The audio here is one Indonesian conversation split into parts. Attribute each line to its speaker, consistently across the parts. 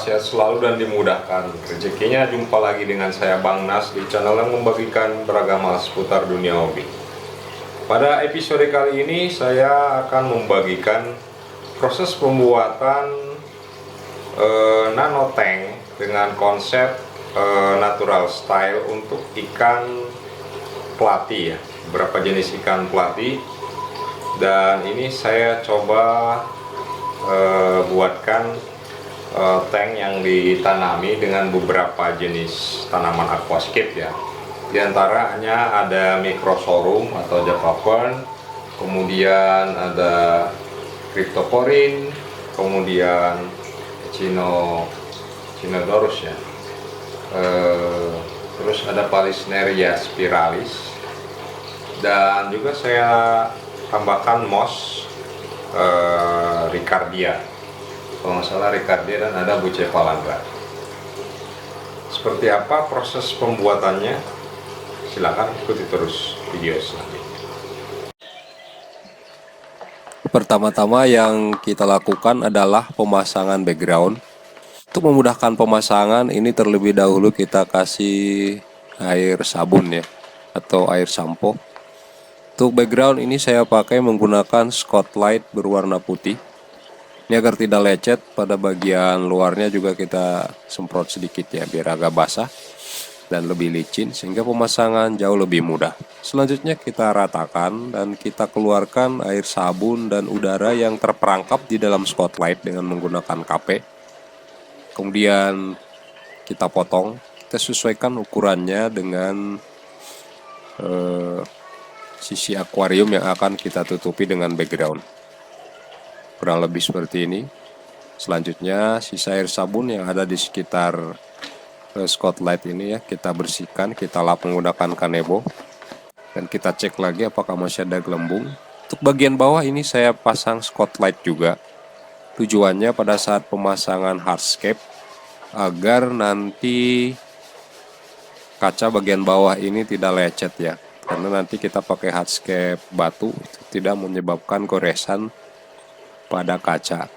Speaker 1: sehat selalu dan dimudahkan rezekinya. Jumpa lagi dengan saya Bang Nas di channel yang membagikan beragam hal seputar dunia hobi. Pada episode kali ini saya akan membagikan proses pembuatan nano tank dengan konsep natural style untuk ikan pelati ya, beberapa jenis ikan pelati. Dan ini saya coba buatkan tank yang ditanami dengan beberapa jenis tanaman aquascape ya. Di antaranya ada microsorghum atau java fern, kemudian ada cryptocorin, kemudian echinodorus ya, terus ada Palisneria spiralis, dan juga saya tambahkan moss Ricardia, kalau nggak salah Ricardia, dan ada Bucephalanga. Seperti apa proses pembuatannya? Silakan ikuti terus video selanjutnya.
Speaker 2: Pertama-tama yang kita lakukan adalah pemasangan background. Untuk memudahkan pemasangan ini terlebih dahulu kita kasih air sabun ya, atau air sampo. Untuk background ini saya pakai menggunakan Scotch-Light berwarna putih. Ini agar tidak lecet, pada bagian luarnya juga kita semprot sedikit ya, biar agak basah dan lebih licin, sehingga pemasangan jauh lebih mudah. Selanjutnya kita ratakan dan kita keluarkan air sabun dan udara yang terperangkap di dalam Scotch-Light dengan menggunakan KP. Kemudian kita potong, kita sesuaikan ukurannya dengan sisi akuarium yang akan kita tutupi dengan background. Kurang lebih seperti ini. Selanjutnya sisa air sabun yang ada di sekitar Scotch-Light ini ya, kita bersihkan, kita lap menggunakan kanebo, dan kita cek lagi apakah masih ada gelembung. Untuk bagian bawah ini saya pasang Scotch-Light juga. Tujuannya pada saat pemasangan hardscape agar nanti kaca bagian bawah ini tidak lecet ya, karena nanti kita pakai hardscape batu, itu tidak menyebabkan goresan pada kaca.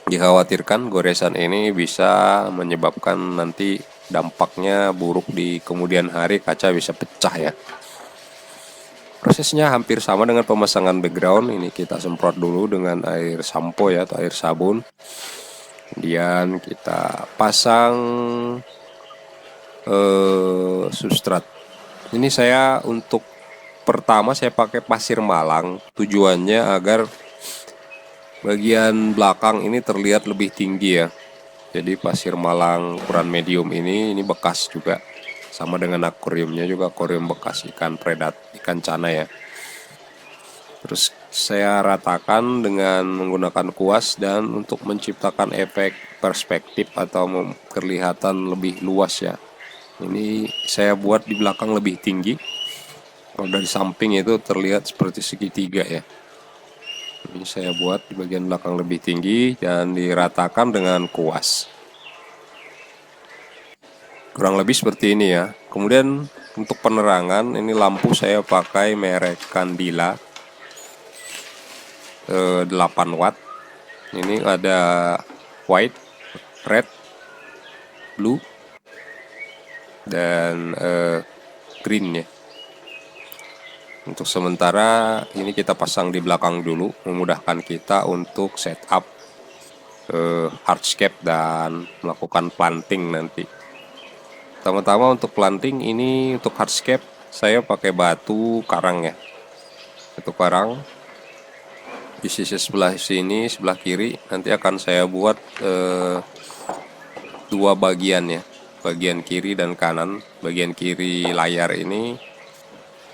Speaker 2: Dikhawatirkan goresan ini bisa menyebabkan nanti dampaknya buruk di kemudian hari, kaca bisa pecah ya. Prosesnya hampir sama dengan pemasangan background. Ini kita semprot dulu dengan air sampo ya, atau air sabun. Kemudian kita pasang substrat. Ini saya untuk pertama saya pakai pasir malang. Tujuannya agar bagian belakang ini terlihat lebih tinggi ya. Jadi pasir malang ukuran medium ini bekas juga. Sama dengan akuariumnya juga, akuarium bekas ikan predat, ikan cana ya. Terus saya ratakan dengan menggunakan kuas, dan untuk menciptakan efek perspektif atau kelihatan lebih luas ya. Ini saya buat di belakang lebih tinggi. Kalau dari samping itu terlihat seperti segitiga ya. Ini saya buat di bagian belakang lebih tinggi dan diratakan dengan kuas. Kurang lebih seperti ini ya. Kemudian untuk penerangan, ini lampu saya pakai merek Candila 8 watt. Ini ada white, red, blue, dan green ya. Untuk sementara ini kita pasang di belakang dulu, memudahkan kita untuk setup hardscape dan melakukan planting nanti. Pertama-tama untuk planting ini, untuk hardscape saya pakai batu karang ya. Batu karang di sisi sebelah sini, sebelah kiri, nanti akan saya buat dua bagian ya, bagian kiri dan kanan. Bagian kiri layar ini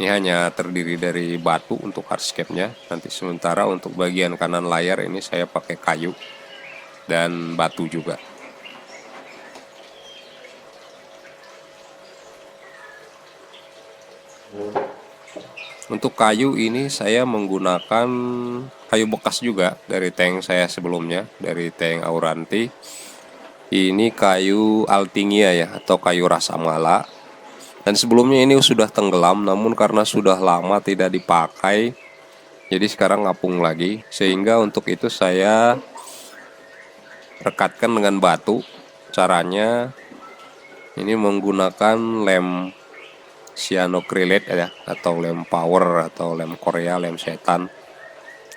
Speaker 2: hanya terdiri dari batu untuk hardscape-nya. Nanti sementara untuk bagian kanan layar ini saya pakai kayu dan batu juga. Untuk kayu ini saya menggunakan kayu bekas juga dari tank saya sebelumnya, dari tank Auranti. Ini kayu Altingia ya, atau kayu rasa mala. Dan sebelumnya ini sudah tenggelam, namun karena sudah lama tidak dipakai, jadi sekarang ngapung lagi. Sehingga untuk itu saya rekatkan dengan batu caranya ini menggunakan lem cyanocrylate ya, atau lem power, atau lem Korea, lem setan,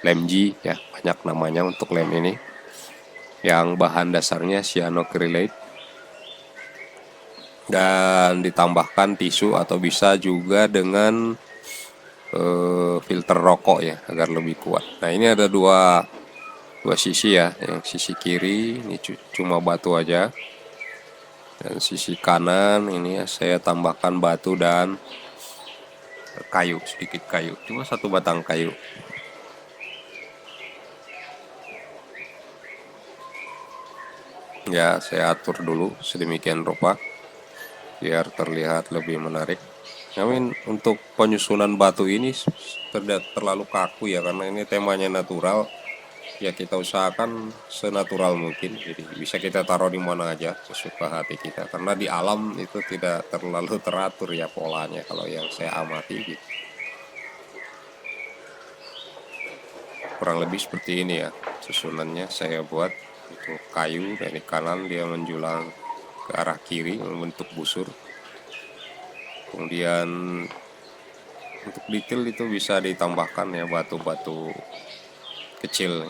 Speaker 2: lem G ya, banyak namanya untuk lem ini, yang bahan dasarnya cyanocrylate, dan ditambahkan tisu atau bisa juga dengan filter rokok ya, agar lebih kuat. Nah, ini ada dua sisi ya. Yang sisi kiri ini cuma batu aja, dan sisi kanan ini ya, saya tambahkan batu dan kayu, sedikit kayu, cuma satu batang kayu. Ya, saya atur dulu sedemikian rupa biar terlihat lebih menarik. Namun untuk penyusunan batu ini tidak terlalu kaku ya, karena ini temanya natural. Ya, kita usahakan senatural mungkin, jadi bisa kita taruh di mana aja sesuka hati kita, karena di alam itu tidak terlalu teratur ya polanya kalau yang saya amati gitu. Kurang lebih seperti ini ya susunannya saya buat. Untuk kayu dari kanan dia menjulang ke arah kiri membentuk busur. Kemudian untuk detail itu bisa ditambahkan ya batu-batu kecil.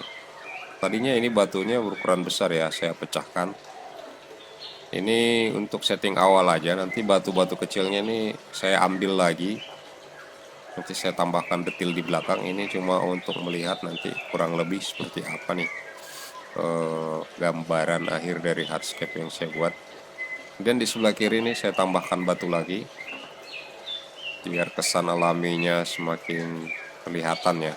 Speaker 2: Tadinya ini batunya berukuran besar ya, saya pecahkan. Ini untuk setting awal aja, nanti batu-batu kecilnya ini saya ambil lagi. Nanti saya tambahkan detail di belakang. Ini cuma untuk melihat nanti kurang lebih seperti apa nih gambaran akhir dari hardscape yang saya buat. Dan di sebelah kiri ini saya tambahkan batu lagi, biar kesan alaminya semakin kelihatan ya.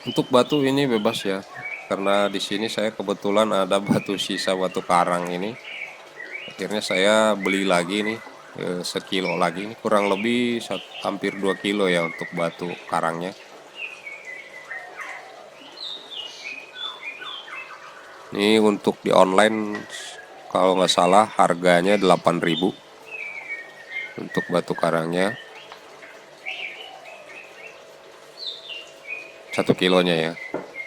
Speaker 2: Untuk batu ini bebas ya, karena di sini saya kebetulan ada batu sisa batu karang ini. Akhirnya saya beli lagi nih sekilo lagi, ini kurang lebih hampir 2 kilo ya untuk batu karangnya. Ini untuk di online kalau nggak salah harganya 8.000 untuk batu karangnya 1 kilonya ya.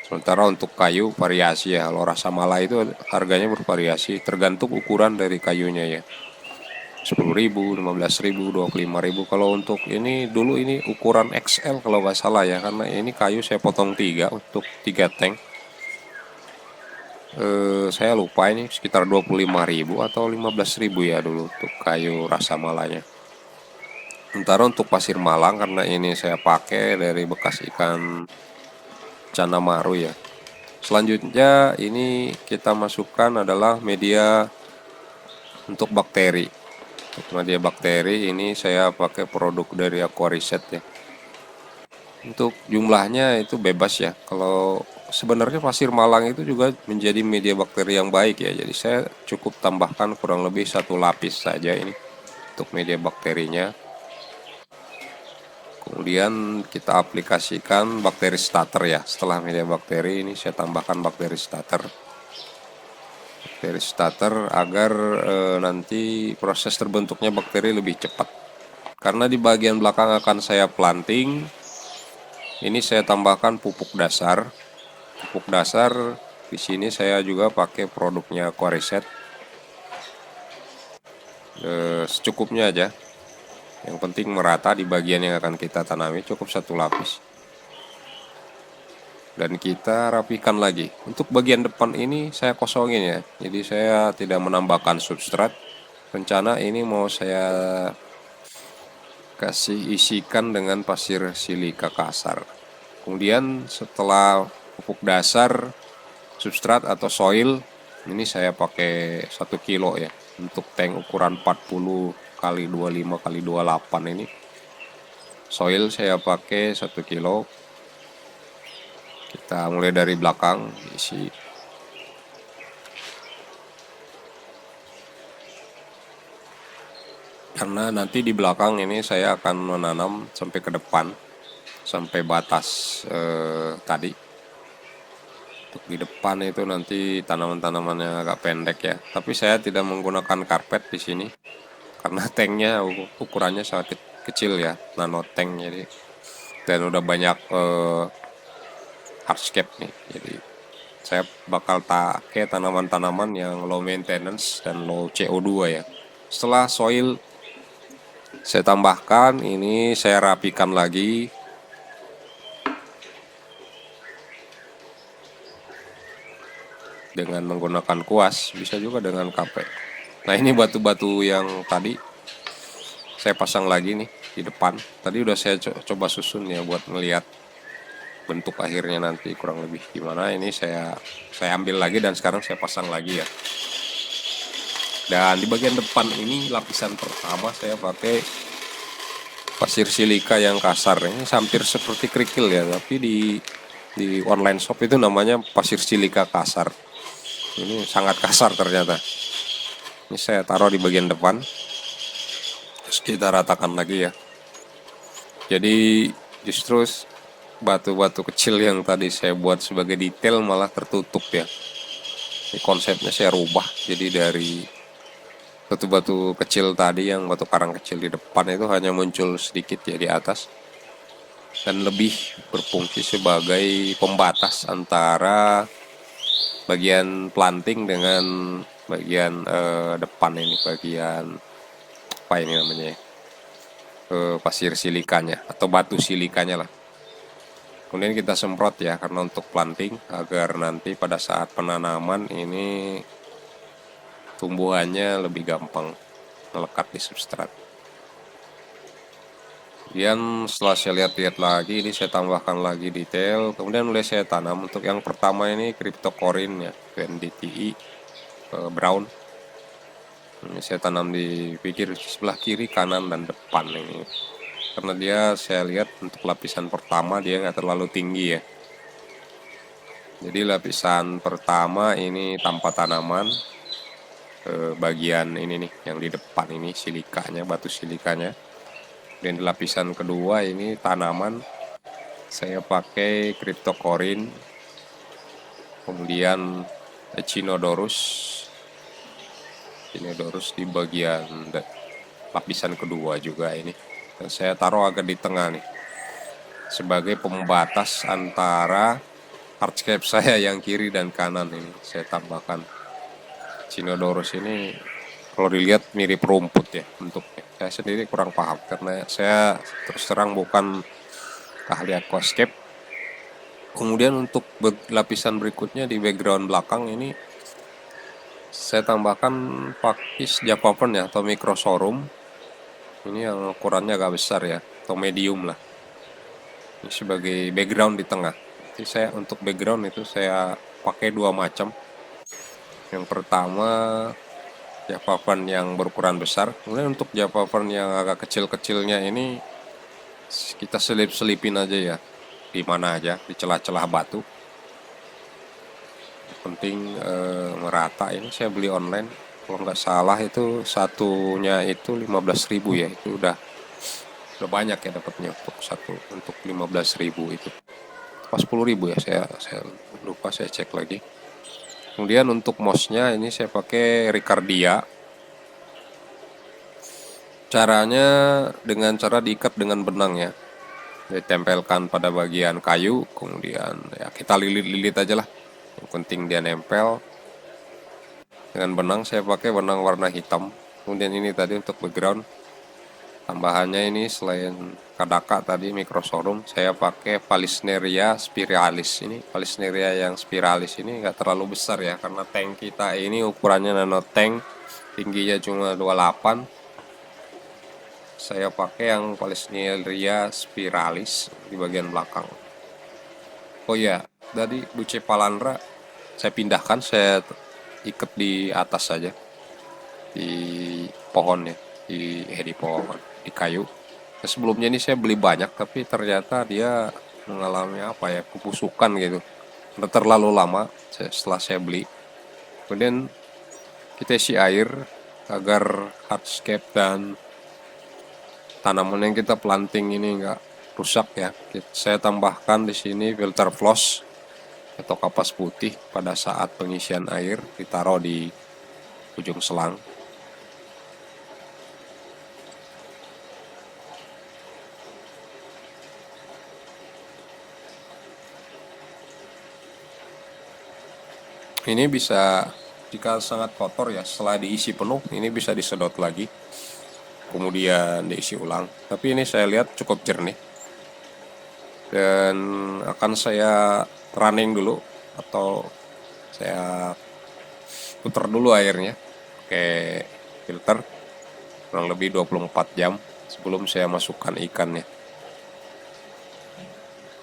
Speaker 2: Sementara untuk kayu variasi ya, kalau rasa mala itu harganya bervariasi tergantung ukuran dari kayunya ya. 10.000, 15.000, 25.000. Kalau untuk ini dulu ini ukuran XL kalau nggak salah ya, karena ini kayu saya potong 3 untuk 3 tank. Saya lupa ini sekitar 25.000 atau 15.000 ya dulu untuk kayu rasa malanya. Sementara untuk pasir malang, karena ini saya pakai dari bekas ikan cana maru ya. Selanjutnya ini kita masukkan adalah media untuk bakteri. Untuk media bakteri ini saya pakai produk dari Aquariset ya. Untuk jumlahnya itu bebas ya. Kalau sebenarnya pasir malang itu juga menjadi media bakteri yang baik ya. Jadi saya cukup tambahkan kurang lebih 1 lapis saja ini untuk media bakterinya. Kemudian kita aplikasikan bakteri starter ya. Setelah media bakteri ini saya tambahkan bakteri starter. Bakteri starter agar nanti proses terbentuknya bakteri lebih cepat. Karena di bagian belakang akan saya planting, ini saya tambahkan pupuk dasar. Pupuk dasar di sini saya juga pakai produknya Aquariset. Secukupnya aja. Yang penting merata di bagian yang akan kita tanami, cukup 1 lapis. Dan kita rapikan lagi. Untuk bagian depan ini saya kosongin ya. Jadi saya tidak menambahkan substrat. Rencana ini mau saya kasih isikan dengan pasir silika kasar. Kemudian setelah pupuk dasar, substrat atau soil, ini saya pakai 1 kilo ya. Untuk tank ukuran 40 kali 25 kali 28 ini. Soil saya pakai 1 kilo. Kita mulai dari belakang isi. Karena nanti di belakang ini saya akan menanam sampai ke depan, sampai batas tadi. Untuk di depan itu nanti tanaman-tanamannya agak pendek ya. Tapi saya tidak menggunakan karpet di sini. Karena tanknya ukurannya sangat kecil ya, nano tank, jadi dan udah banyak hardscape nih. Jadi saya bakal pakai tanaman-tanaman yang low maintenance dan low CO2 ya. Setelah soil saya tambahkan, ini saya rapikan lagi dengan menggunakan kuas, bisa juga dengan KP. Nah, ini batu-batu yang tadi saya pasang lagi nih di depan. Tadi udah saya coba susun ya buat melihat bentuk akhirnya nanti kurang lebih gimana. Ini saya ambil lagi dan sekarang saya pasang lagi ya. Dan di bagian depan ini lapisan pertama saya pakai pasir silika yang kasar. Ini hampir seperti kerikil ya, tapi di online shop itu namanya pasir silika kasar. Ini sangat kasar ternyata. Ini saya taruh di bagian depan. Terus kita ratakan lagi ya. Jadi justru batu-batu kecil yang tadi saya buat sebagai detail malah tertutup ya. Ini konsepnya saya rubah. Jadi dari batu-batu kecil tadi, yang batu karang kecil di depan itu hanya muncul sedikit ya di atas, dan lebih berfungsi sebagai pembatas antara bagian planting dengan bagian depan ini, bagian apa ini namanya ya, pasir silikanya atau batu silikanya lah. Kemudian kita semprot ya, karena untuk planting agar nanti pada saat penanaman ini tumbuhannya lebih gampang melekat di substrat. Kemudian setelah saya lihat-lihat lagi, ini saya tambahkan lagi detail. Kemudian mulai saya tanam. Untuk yang pertama ini cryptocurrin ya, VNDTI brown. Ini saya tanam di pinggir sebelah kiri, kanan, dan depan ini. Karena dia, saya lihat untuk lapisan pertama dia nggak terlalu tinggi ya. Jadi lapisan pertama ini tanpa tanaman. Bagian ini nih yang di depan ini silikanya, batu silikanya. Dan di lapisan kedua ini tanaman, saya pakai cryptocurrin, kemudian echinodorus di bagian lapisan kedua juga ini. Dan saya taruh agak di tengah nih sebagai pembatas antara hardscape saya yang kiri dan kanan ini. Saya tambahkan echinodorus ini, kalau dilihat mirip rumput ya bentuknya. Saya sendiri kurang paham karena saya terus terang bukan ahli aquascape. Kemudian untuk lapisan berikutnya di background belakang ini saya tambahkan pakis Javafen ya, atau microsorghum. Ini yang ukurannya agak besar ya, atau medium lah. Ini sebagai background di tengah. Jadi saya untuk background itu saya pakai dua macam. Yang pertama Javafen yang berukuran besar. Kemudian untuk Javafen yang agak kecil-kecilnya ini kita selip-selipin aja ya, di mana aja, di celah-celah batu. Penting merata. Ini saya beli online, kalau nggak salah itu satunya itu 15.000 ya. Itu udah banyak ya dapatnya untuk 15.000 itu. Pas 10.000 ya, saya lupa, saya cek lagi. Kemudian untuk mossnya ini saya pakai Ricardia. Caranya dengan cara diikat dengan benang ya, ditempelkan pada bagian kayu, kemudian ya kita lilit-lilit aja lah, yang penting dia nempel. Dengan benang saya pakai benang warna hitam. Kemudian ini tadi untuk background, tambahannya ini selain kadaka tadi microsorghum, saya pakai Vallisneria spiralis. Ini Vallisneria yang spiralis ini nggak terlalu besar ya, karena tank kita ini ukurannya nano tank, tingginya cuma 28. Saya pakai yang Vallisneria spiralis di bagian belakang. Oh ya, tadi Bucephalandra saya pindahkan, saya ikat di atas saja, di pohon ya, di pohon, di kayu. Nah, sebelumnya ini saya beli banyak, tapi ternyata dia mengalami apa ya, kebusukan gitu. Udah terlalu lama setelah saya beli. Kemudian kita isi air agar hardscape dan tanaman yang kita planting ini nggak rusak ya. Saya tambahkan di sini filter floss atau kapas putih pada saat pengisian air, ditaruh di ujung selang. Ini bisa, jika sangat kotor ya, setelah diisi penuh ini bisa disedot lagi, kemudian diisi ulang. Tapi ini saya lihat cukup jernih, dan akan saya running dulu, atau saya putar dulu airnya pakai filter kurang lebih 24 jam sebelum saya masukkan ikannya.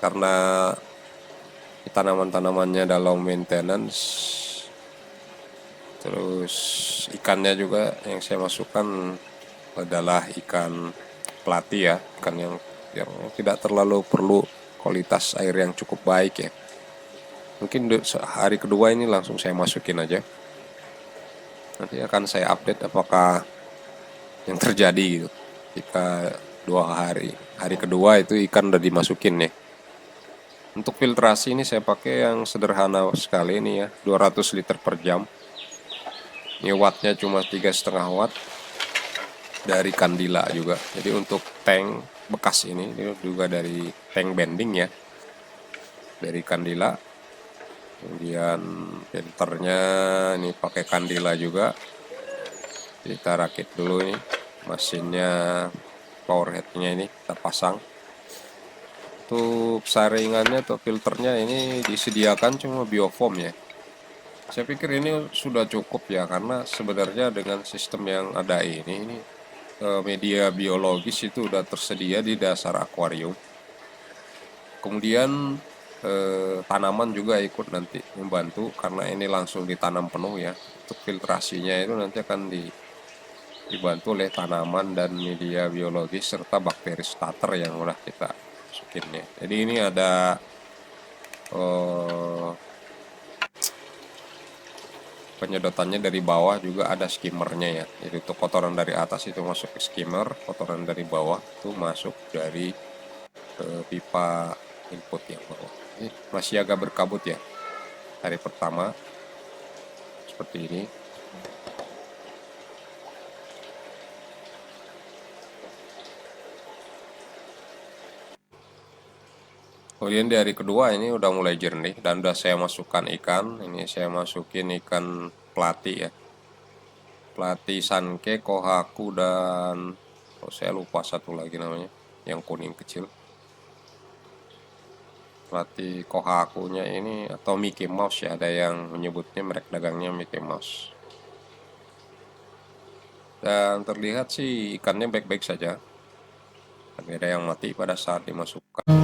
Speaker 2: Karena tanaman-tanamannya dalam maintenance, terus ikannya juga yang saya masukkan adalah ikan pelati ya, ikan yang tidak terlalu perlu kualitas air yang cukup baik ya. Mungkin hari kedua ini langsung saya masukin aja. Nanti akan saya update apakah yang terjadi gitu. Jika hari kedua itu ikan udah dimasukin ya. Untuk filtrasi ini saya pakai yang sederhana sekali ini ya, 200 liter per jam. Ini wattnya cuma 3,5 watt dari Candila juga. Jadi untuk tank bekas ini juga dari tank bending ya, dari Candila. Kemudian filternya ini pakai Candila juga. Kita rakit dulu ini mesinnya, power headnya ini kita pasang. Untuk saringannya atau filternya ini disediakan cuma biofoam ya. Saya pikir ini sudah cukup ya, karena sebenarnya dengan sistem yang ada ini media biologis itu udah tersedia di dasar akuarium. Kemudian tanaman juga ikut nanti membantu, karena ini langsung ditanam penuh ya. Untuk filtrasinya itu nanti akan dibantu oleh tanaman dan media biologis serta bakteri starter yang udah kita masukin ya. Jadi ini ada penyedotannya dari bawah, juga ada skimmernya ya. Jadi untuk kotoran dari atas itu masuk ke skimmer, kotoran dari bawah itu masuk dari pipa input yang bawah. Ini masih agak berkabut ya hari pertama, seperti ini. Kemudian di hari kedua ini udah mulai jernih dan udah saya masukkan ikan. Ini saya masukin ikan pelati ya, pelati sanke, kohaku, dan saya lupa satu lagi namanya, yang kuning kecil. Pelati kohakunya ini atau Mickey Mouse ya, ada yang menyebutnya merek dagangnya Mickey Mouse. Dan terlihat sih ikannya baik-baik saja, tapi ada yang mati pada saat dimasukkan.